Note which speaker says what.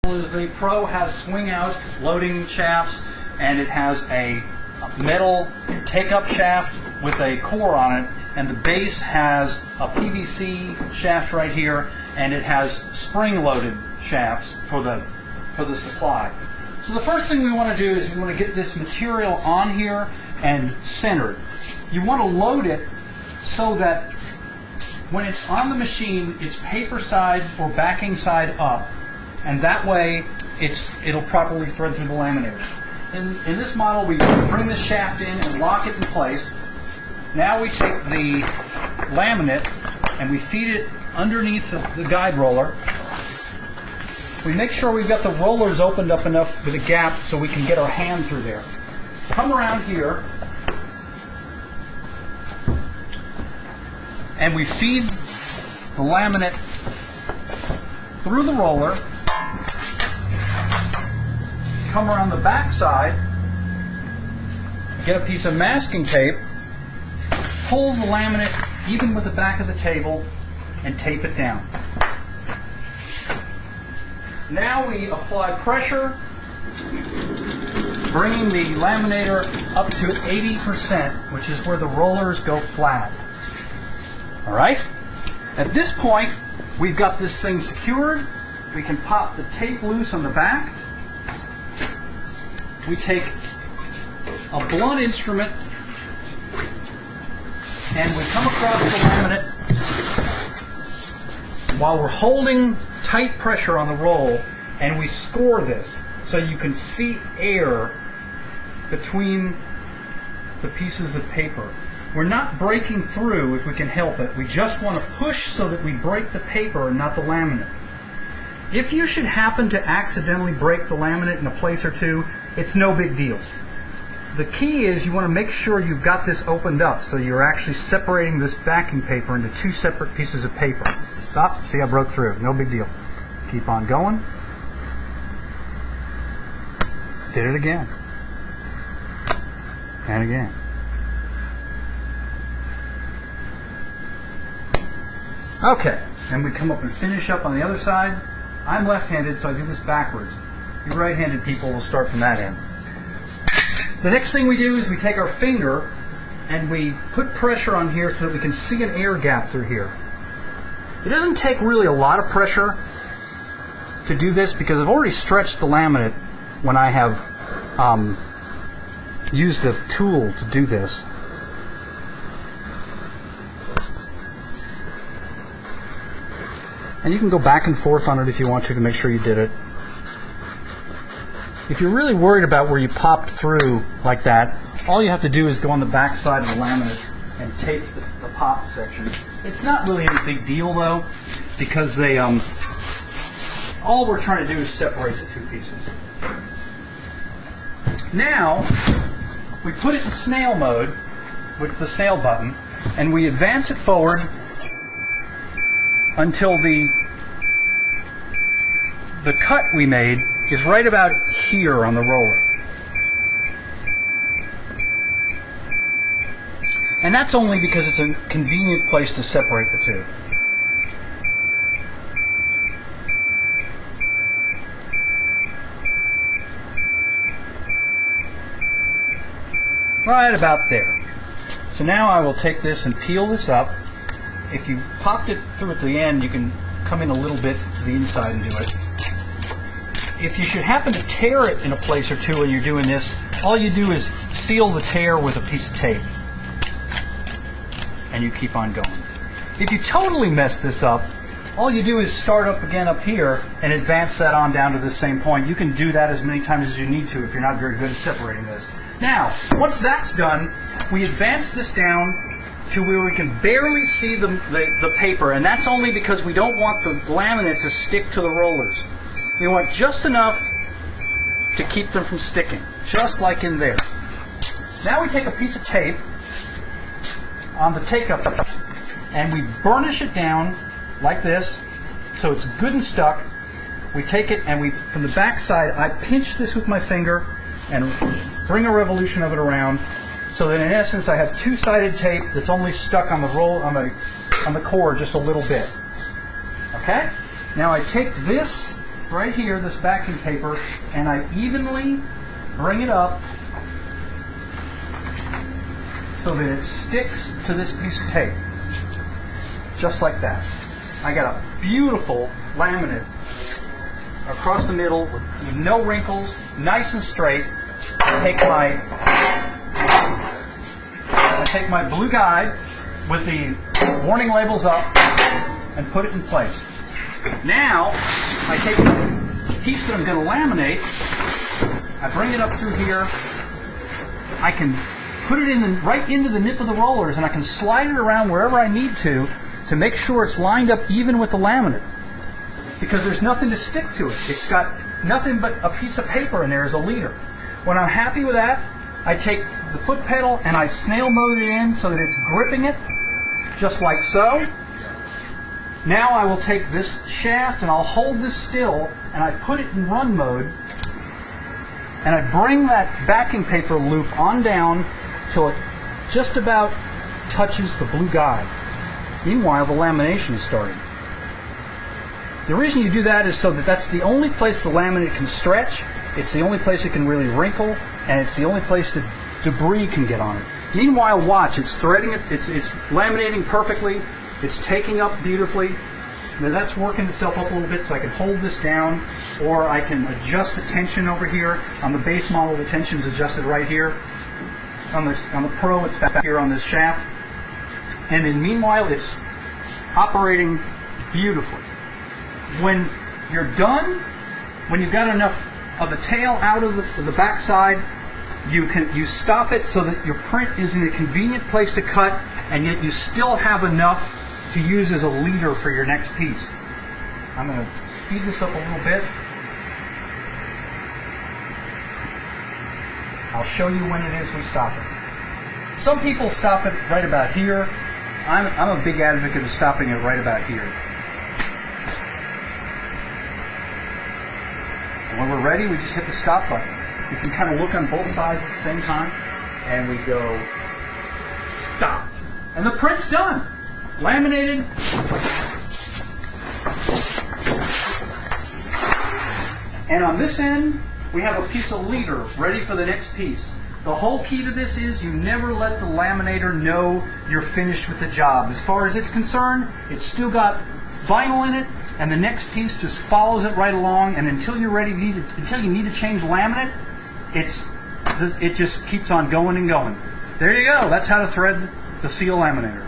Speaker 1: The Pro has swing out loading shafts, and it has a metal take-up shaft with a core on it, and the base has a PVC shaft right here, and it has spring-loaded shafts for the supply. So the first thing we want to do is we want to get this material on here and centered. You want to load it so that when it's on the machine, it's paper side or backing side up, and that way it'll properly thread through the laminator. In this model, we bring the shaft in and lock it in place. Now we take the laminate and we feed it underneath the guide roller. We make sure we've got the rollers opened up enough with a gap so we can get our hand through there. Come around here and we feed the laminate through the roller. Come around the back side, get a piece of masking tape, pull the laminate even with the back of the table, and tape it down. Now we apply pressure, bringing the laminator up to 80%, which is where the rollers go flat. All right? At this point, we've got this thing secured. We can pop the tape loose on the back. We take a blunt instrument and we come across the laminate while we're holding tight pressure on the roll, and we score this so you can see air between the pieces of paper. We're not breaking through if we can help it. We just want to push so that we break the paper and not the laminate. If you should happen to accidentally break the laminate in a place or two, it's no big deal. The key is you want to make sure you've got this opened up so you're actually separating this backing paper into two separate pieces of paper. Stop. See, I broke through. No big deal. Keep on going. Did it again. And again. Okay. And we come up and finish up on the other side. I'm left-handed, so I do this backwards. You right-handed people will start from that end. The next thing we do is we take our finger and we put pressure on here so that we can see an air gap through here. It doesn't take really a lot of pressure to do this because I've already stretched the laminate when I have used the tool to do this. And you can go back and forth on it if you want to make sure you did it. If you're really worried about where you popped through like that, all you have to do is go on the back side of the laminate and tape the pop section. It's not really any big deal though, because they all we're trying to do is separate the two pieces. Now we put it in snail mode with the snail button, and we advance it forward until the cut we made is right about here on the roller. And that's only because it's a convenient place to separate the two. Right about there. So now I will take this and peel this up. If you popped it through at the end, you can come in a little bit to the inside and do it. If you should happen to tear it in a place or two when you're doing this, all you do is seal the tear with a piece of tape. And you keep on going. If you totally mess this up, all you do is start up again up here and advance that on down to the same point. You can do that as many times as you need to if you're not very good at separating this. Now, once that's done, we advance this down to where we can barely see the paper, and that's only because we don't want the laminate to stick to the rollers. We want just enough to keep them from sticking, just like in there. Now we take a piece of tape on the take-up and we burnish it down like this so it's good and stuck. We take it and from the back side, I pinch this with my finger and bring a revolution of it around so that in essence I have two-sided tape that's only stuck on the roll on the core just a little bit. Okay? Now I take this right here, this backing paper, and I evenly bring it up so that it sticks to this piece of tape. Just like that. I got a beautiful laminate across the middle with no wrinkles, nice and straight. I take my blue guide with the warning labels up and put it in place. Now, I take the piece that I'm going to laminate, I bring it up through here, I can put it in right into the nip of the rollers, and I can slide it around wherever I need to make sure it's lined up even with the laminate. Because there's nothing to stick to it. It's got nothing but a piece of paper in there as a leader. When I'm happy with that, I take the foot pedal and I snail mode it in so that it's gripping it, just like so. Now I will take this shaft and I'll hold this still and I put it in run mode and I bring that backing paper loop on down till it just about touches the blue guide. Meanwhile, the lamination is starting. The reason you do that is so that that's the only place the laminate can stretch, it's the only place it can really wrinkle, and it's the only place that debris can get on it. Meanwhile, watch, it's threading it, it's laminating perfectly, it's taking up beautifully. Now that's working itself up a little bit so I can hold this down, or I can adjust the tension over here. On the base model, the tension is adjusted right here. On the Pro, it's back here on this shaft. And then meanwhile, it's operating beautifully. When you're done, when you've got enough of the tail out of the backside, you stop it so that your print is in a convenient place to cut, and yet you still have enough to use as a leader for your next piece. I'm going to speed this up a little bit. I'll show you when it is we stop it. Some people stop it right about here. I'm a big advocate of stopping it right about here. And when we're ready, we just hit the stop button. You can kind of look on both sides at the same time, and we go stop. And the print's done. Laminated. And on this end, we have a piece of leader ready for the next piece. The whole key to this is you never let the laminator know you're finished with the job. As far as it's concerned, it's still got vinyl in it, and the next piece just follows it right along, and until you're ready, until you need to change laminate, it just keeps on going and going. There you go. That's how to thread the seal laminator.